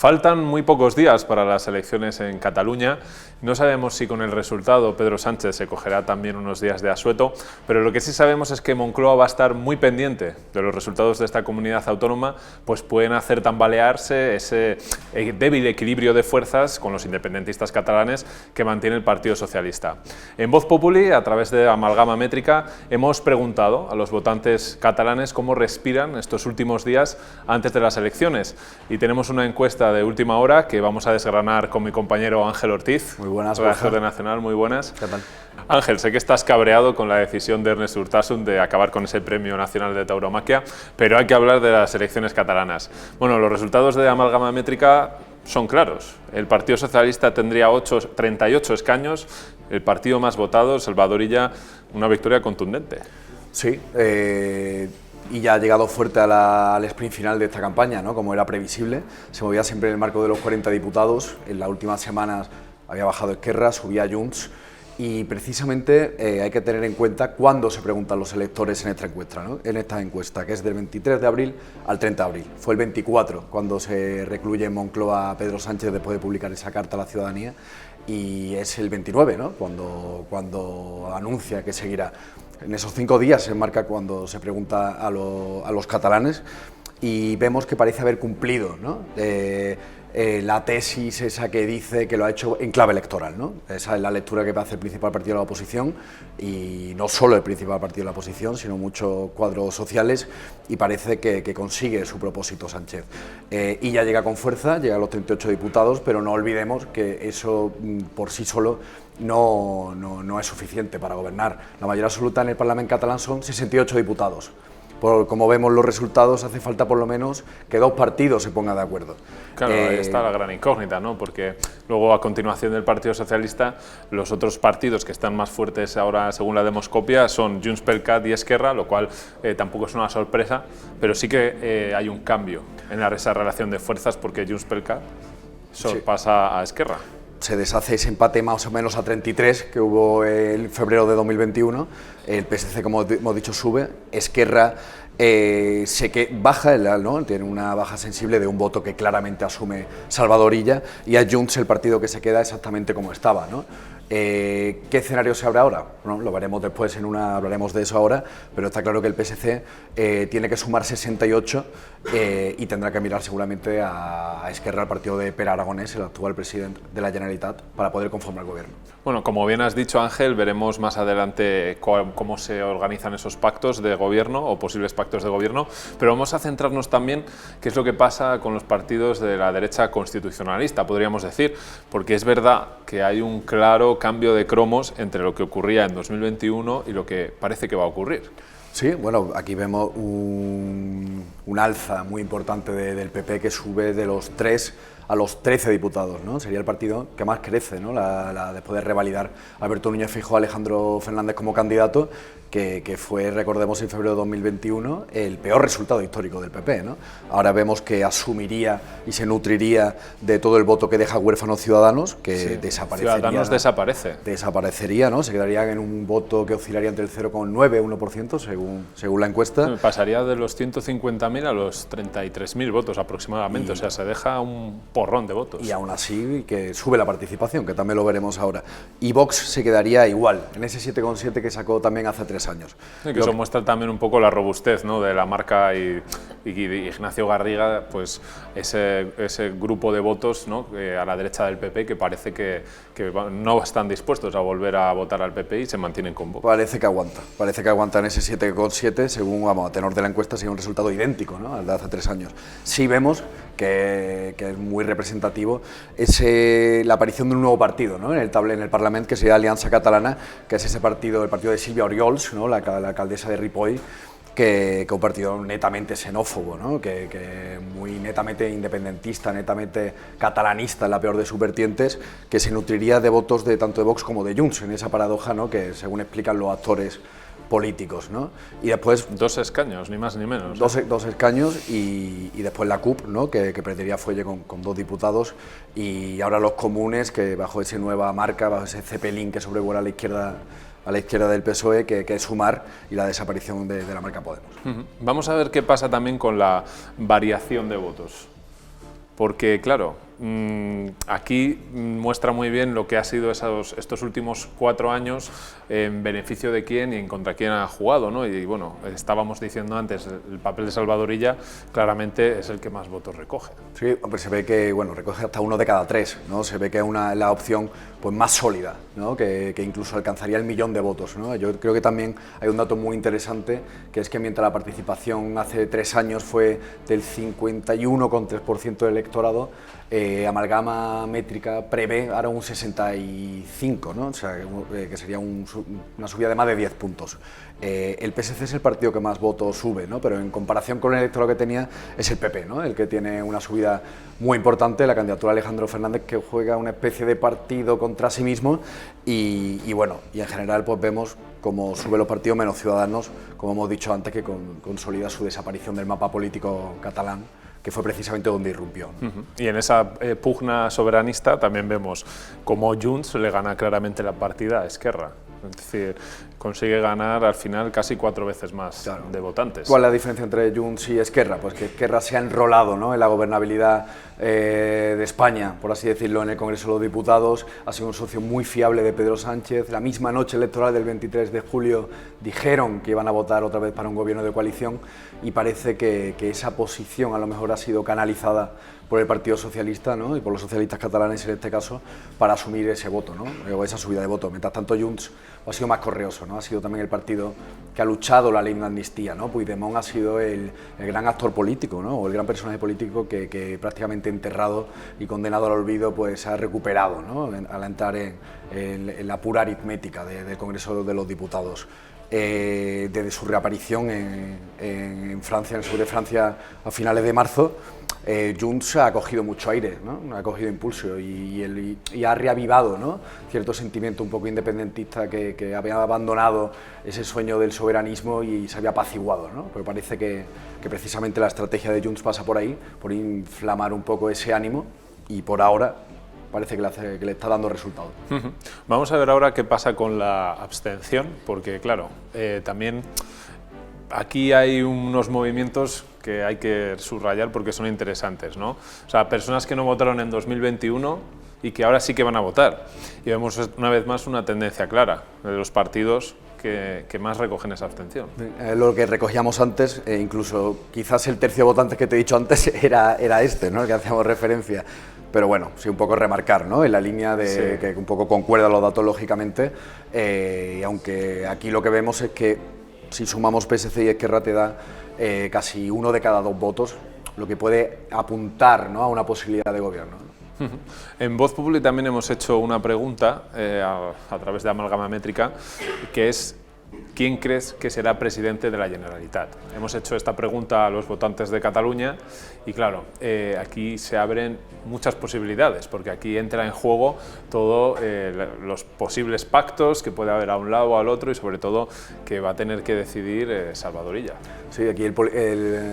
Faltan muy pocos días para las elecciones en Cataluña. No sabemos si con el resultado Pedro Sánchez se cogerá también unos días de asueto, pero lo que sí sabemos es que Moncloa va a estar muy pendiente de los resultados de esta comunidad autónoma, pues pueden hacer tambalearse ese débil equilibrio de fuerzas con los independentistas catalanes que mantiene el Partido Socialista. En Voz Populi, a través de Amalgama Métrica, hemos preguntado a los votantes catalanes cómo respiran estos últimos días antes de las elecciones, y tenemos una encuesta de última hora que vamos a desgranar con mi compañero Ángel Ortiz. Muy buenas, redactor de Nacional, muy buenas. ¿Qué tal? Ángel, sé que estás cabreado con la decisión de Ernest Urtasun de acabar con ese Premio Nacional de Tauromaquia, pero hay que hablar de las elecciones catalanas. Bueno, los resultados de Amalgama Métrica son claros. El Partido Socialista tendría 38 escaños, el partido más votado, Salvador Illa, una victoria contundente. Sí, y ya ha llegado fuerte al sprint final de esta campaña, ¿no? Como era previsible. Se movía siempre en el marco de los 40 diputados. En las últimas semanas había bajado Esquerra, subía Junts. Y precisamente hay que tener en cuenta cuándo se preguntan los electores en esta encuesta, que es del 23 de abril al 30 de abril. Fue el 24 cuando se recluye en Moncloa a Pedro Sánchez después de publicar esa carta a la ciudadanía, y es el 29, ¿no? cuando anuncia que seguirá. En esos 5 días se marca cuando se pregunta a los catalanes, y vemos que parece haber cumplido, ¿no? La tesis esa que dice que lo ha hecho en clave electoral, ¿no? Esa es la lectura que hace el principal partido de la oposición, y no solo el principal partido de la oposición, sino muchos cuadros sociales, y parece que consigue su propósito Sánchez. Y ya llega con fuerza, llega a los 38 diputados, pero no olvidemos que eso por sí solo no es suficiente para gobernar. La mayoría absoluta en el Parlamento catalán son 68 diputados. Como vemos los resultados, hace falta por lo menos que 2 partidos se pongan de acuerdo. Claro, ahí está la gran incógnita, ¿no? Porque luego, a continuación del Partido Socialista, los otros partidos que están más fuertes ahora, según la demoscopia, son Junts per Cat y Esquerra, lo cual tampoco es una sorpresa, pero sí que hay un cambio en esa relación de fuerzas, porque Junts per Cat pasa a Esquerra. Se deshace ese empate más o menos a 33 que hubo en febrero de 2021, el PSC, como hemos dicho, sube, Esquerra baja, ¿no? Tiene una baja sensible de un voto que claramente asume Salvador Illa, y a Junts el partido que se queda exactamente como estaba, ¿no? ¿Qué escenario se abre ahora? Bueno, lo veremos después, hablaremos de eso ahora, pero está claro que el PSC tiene que sumar 68 y tendrá que mirar seguramente a Esquerra, al partido de Pere Aragonés, el actual presidente de la Generalitat, para poder conformar el gobierno. Bueno, como bien has dicho, Ángel, veremos más adelante cómo se organizan esos pactos de gobierno o posibles pactos de gobierno, pero vamos a centrarnos también qué es lo que pasa con los partidos de la derecha constitucionalista, podríamos decir, porque es verdad que hay un claro cambio de cromos entre lo que ocurría en 2021 y lo que parece que va a ocurrir. Sí, bueno, aquí vemos un alza muy importante del PP, que sube de los 3 a los 13 diputados, ¿no? Sería el partido que más crece, ¿no? Después de revalidar Alberto Núñez Feijóo a Alejandro Fernández como candidato, que fue, recordemos, en febrero de 2021 el peor resultado histórico del PP, ¿no? Ahora vemos que asumiría y se nutriría de todo el voto que deja huérfanos Ciudadanos, que desaparecería. Ciudadanos desaparecería, ¿no? Se quedarían en un voto que oscilaría entre el 0,9 y 1%, según la encuesta. Pasaría de los 150.000 a los 33.000 votos aproximadamente, o sea, se deja un porrón de votos. Y aún así que sube la participación, que también lo veremos ahora. Y Vox se quedaría igual, en ese 7,7 que sacó también hace 3 años. Sí, que eso muestra también un poco la robustez, ¿no?, de la marca y Ignacio Garriga, pues ese grupo de votos, ¿no?, a la derecha del PP, que parece que no están dispuestos a volver a votar al PP y se mantienen con Vox. Parece que aguanta en ese 7,7, según, vamos, a tenor de la encuesta, sería un resultado idéntico, ¿no?, al de hace 3 años. Sí vemos que es muy representativo la aparición de un nuevo partido, ¿no?, en el Parlamento, que sería Alianza Catalana, que es ese partido, el partido de Sílvia Oriols, ¿no?, la alcaldesa de Ripoll, que un partido netamente xenófobo, ¿no?, que muy netamente independentista, netamente catalanista, en la peor de sus vertientes, que se nutriría de votos tanto de Vox como de Junts, en esa paradoja, ¿no?, que según explican los actores políticos, ¿no? Y después 2 escaños, ni más ni menos. Dos escaños, y después la CUP, ¿no?, que perdería fuelle con 2 diputados, y ahora los comunes, que bajo esa nueva marca, bajo ese cepelín que sobrevuela a la izquierda del PSOE, que es Sumar, y la desaparición de la marca Podemos. Vamos a ver qué pasa también con la variación de votos. porque claro, aquí muestra muy bien lo que ha sido estos últimos 4 años, en beneficio de quién y en contra quién ha jugado, ¿no? Y bueno, estábamos diciendo antes, el papel de Salvador Illa claramente es el que más votos recoge. Sí, hombre, se ve que bueno, recoge hasta 1 de cada 3, ¿no? Se ve que es la opción pues, más sólida, ¿no? que incluso alcanzaría el 1.000.000 de votos, ¿no? Yo creo que también hay un dato muy interesante, que es que mientras la participación hace 3 años fue del 51,3% del electorado, Amalgama Métrica prevé ahora un 65%, ¿no? O sea, que sería una subida de más de 10 puntos. El PSC es el partido que más votos sube, ¿no? Pero en comparación con el electorado que tenía es el PP, ¿no? El que tiene una subida muy importante, la candidatura de Alejandro Fernández, que juega una especie de partido contra sí mismo y bueno, y en general pues vemos como sube los partidos menos Ciudadanos, como hemos dicho antes, que consolida su desaparición del mapa político catalán, que fue precisamente donde irrumpió. Y en esa pugna soberanista también vemos cómo Junts le gana claramente la partida a Esquerra. Es decir, consigue ganar al final casi 4 veces más de votantes. ¿Cuál es la diferencia entre Junts y Esquerra? Pues que Esquerra se ha enrolado, ¿no?, en la gobernabilidad de España, por así decirlo, en el Congreso de los Diputados. Ha sido un socio muy fiable de Pedro Sánchez. La misma noche electoral del 23 de julio dijeron que iban a votar otra vez para un gobierno de coalición y parece que esa posición a lo mejor ha sido canalizada por el Partido Socialista, ¿no?, y por los socialistas catalanes en este caso, para asumir ese voto, ¿no?, o esa subida de voto. Mientras tanto, Junts ha sido más correoso, ¿no? Ha sido también el partido que ha luchado la ley de amnistía, ¿no? Puigdemont ha sido el gran actor político, ¿no?, o el gran personaje político que prácticamente enterrado y condenado al olvido pues ha recuperado, ¿no?, al entrar en la pura aritmética del Congreso de los Diputados. Desde su reaparición en Francia, en el sur de Francia, a finales de marzo, Junts ha cogido mucho aire, ¿no?, ha cogido impulso y ha reavivado, ¿no?, cierto sentimiento un poco independentista que había abandonado ese sueño del soberanismo y se había apaciguado, ¿no? Pero parece que precisamente la estrategia de Junts pasa por ahí, por inflamar un poco ese ánimo, y por ahora parece que le está dando resultados. Vamos a ver ahora qué pasa con la abstención, porque claro, también aquí hay unos movimientos que hay que subrayar porque son interesantes, ¿no? O sea, personas que no votaron en 2021 y que ahora sí que van a votar. Y vemos una vez más una tendencia clara de los partidos que más recogen esa abstención. Lo que recogíamos antes, incluso quizás el tercio de votantes que te he dicho antes era este, ¿no?, el que hacíamos referencia. Pero bueno, sí, un poco remarcar, ¿no?, en la línea de sí, que un poco concuerda los datos lógicamente, y aunque aquí lo que vemos es que si sumamos PSC y Esquerra te da casi 1 de cada 2 votos, lo que puede apuntar, ¿no?, a una posibilidad de gobierno, ¿no? En Voz Populi también hemos hecho una pregunta a través de Amalgama Métrica, que es: ¿quién crees que será presidente de la Generalitat? Hemos hecho esta pregunta a los votantes de Cataluña y claro, aquí se abren muchas posibilidades, porque aquí entra en juego todos los posibles pactos que puede haber a un lado o al otro, y sobre todo que va a tener que decidir Salvador Illa. Sí, aquí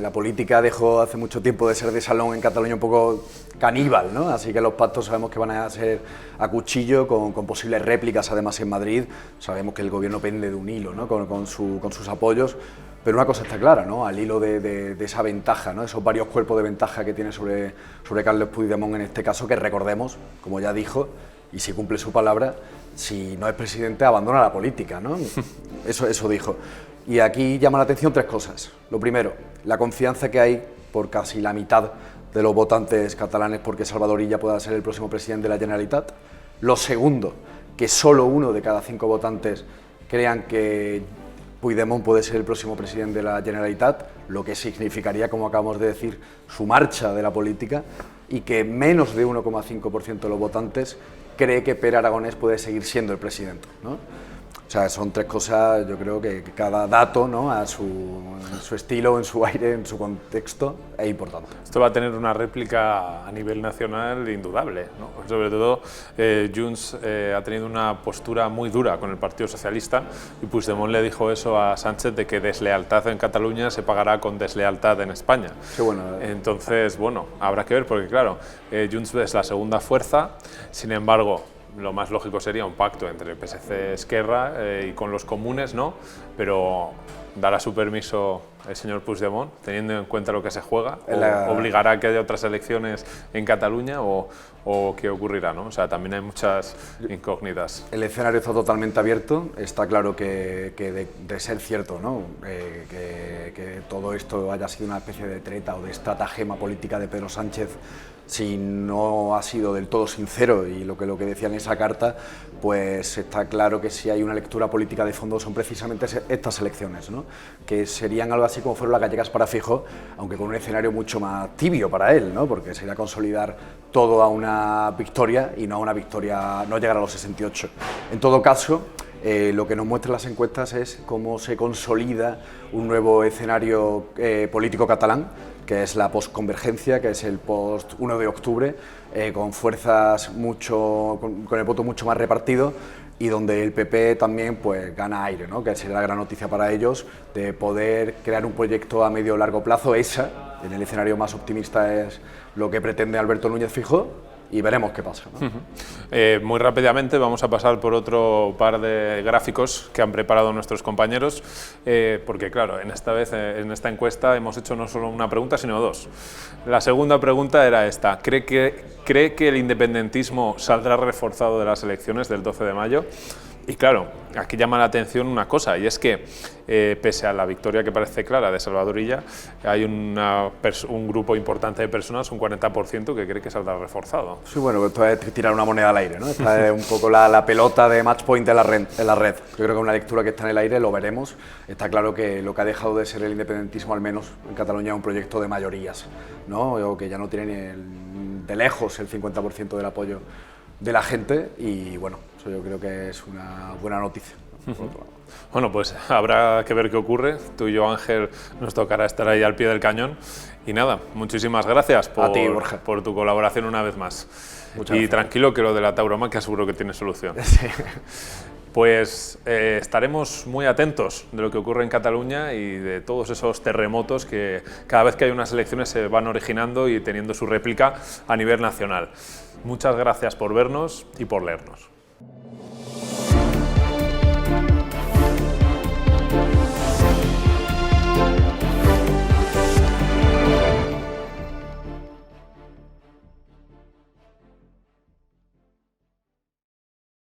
la política dejó hace mucho tiempo de ser de salón en Cataluña un poco caníbal, ¿no? Así que los pactos sabemos que van a ser a cuchillo, con posibles réplicas además en Madrid. Sabemos que el gobierno pende de un hilo, ¿no?, con sus apoyos, pero una cosa está clara, ¿no?, al hilo de esa ventaja, ¿no?, esos varios cuerpos de ventaja que tiene sobre Carles Puigdemont en este caso, que recordemos, como ya dijo, y si cumple su palabra, si no es presidente abandona la política, ¿no? Eso dijo. Y aquí llama la atención 3 cosas. Lo primero, la confianza que hay por casi la mitad de los votantes catalanes porque Salvador Illa pueda ser el próximo presidente de la Generalitat. Lo segundo, que solo 1 de cada 5 votantes crean que Puigdemont puede ser el próximo presidente de la Generalitat, lo que significaría, como acabamos de decir, su marcha de la política, y que menos de 1,5% de los votantes cree que Pere Aragonés puede seguir siendo el presidente, ¿no? O sea, son 3 cosas, yo creo que cada dato, ¿no?, en su estilo, en su aire, en su contexto, es importante. Esto va a tener una réplica a nivel nacional indudable, ¿no? Sobre todo, Junts ha tenido una postura muy dura con el Partido Socialista, y Puigdemont le dijo eso a Sánchez, de que deslealtad en Cataluña se pagará con deslealtad en España. Qué bueno. Entonces, bueno, habrá que ver, porque claro, Junts es la segunda fuerza, sin embargo, lo más lógico sería un pacto entre PSC, Esquerra y con los comunes, ¿no? Pero ¿dará su permiso el señor Puigdemont, teniendo en cuenta lo que se juega? ¿O obligará a que haya otras elecciones en Cataluña? ¿O qué ocurrirá, ¿no? O sea, también hay muchas incógnitas. El escenario está totalmente abierto. Está claro que de ser cierto, ¿no? Que todo esto haya sido una especie de treta o de estratagema política de Pedro Sánchez, si no ha sido del todo sincero y lo que decía en esa carta, pues está claro que si hay una lectura política de fondo son precisamente estas elecciones, ¿no? Que serían algo así como fueron las gallegas para Feijóo, aunque con un escenario mucho más tibio para él, ¿no? Porque sería consolidar todo a una victoria y no a una victoria, no llegar a los 68. En todo caso, lo que nos muestran las encuestas es cómo se consolida un nuevo escenario político catalán, que es la postconvergencia, que es el post 1 de octubre, con fuerzas con el voto mucho más repartido, y donde el PP también pues gana aire, ¿no? Que sería la gran noticia para ellos, de poder crear un proyecto a medio o largo plazo. Esa, en el escenario más optimista, es lo que pretende Alberto Núñez Feijóo, y veremos qué pasa, ¿no? Muy rápidamente vamos a pasar por otro par de gráficos que han preparado nuestros compañeros, porque claro, en esta encuesta hemos hecho no solo una pregunta, sino dos. La segunda pregunta era esta: ¿cree que el independentismo saldrá reforzado de las elecciones del 12 de mayo? Y claro, aquí llama la atención una cosa, y es que pese a la victoria que parece clara de Salvador Illa, hay un grupo importante de personas, un 40%, que cree que saldrá reforzado. Sí, bueno, esto es tirar una moneda al aire, ¿no? Esta es un poco la pelota de match point en la red. Yo creo que una lectura que está en el aire, lo veremos. Está claro que lo que ha dejado de ser el independentismo, al menos en Cataluña, es un proyecto de mayorías, ¿no? O que ya no tiene ni de lejos el 50% del apoyo de la gente, y bueno, eso yo creo que es una buena noticia, ¿no? Por otro lado. Bueno, pues habrá que ver qué ocurre. Tú y yo, Ángel, nos tocará estar ahí al pie del cañón. Y nada, muchísimas gracias A ti, Borja, por tu colaboración una vez más. Muchas y gracias. Tranquilo, que lo de la tauromaquia seguro que tiene solución. Sí. Pues estaremos muy atentos de lo que ocurre en Cataluña y de todos esos terremotos que cada vez que hay unas elecciones se van originando y teniendo su réplica a nivel nacional. Muchas gracias por vernos y por leernos.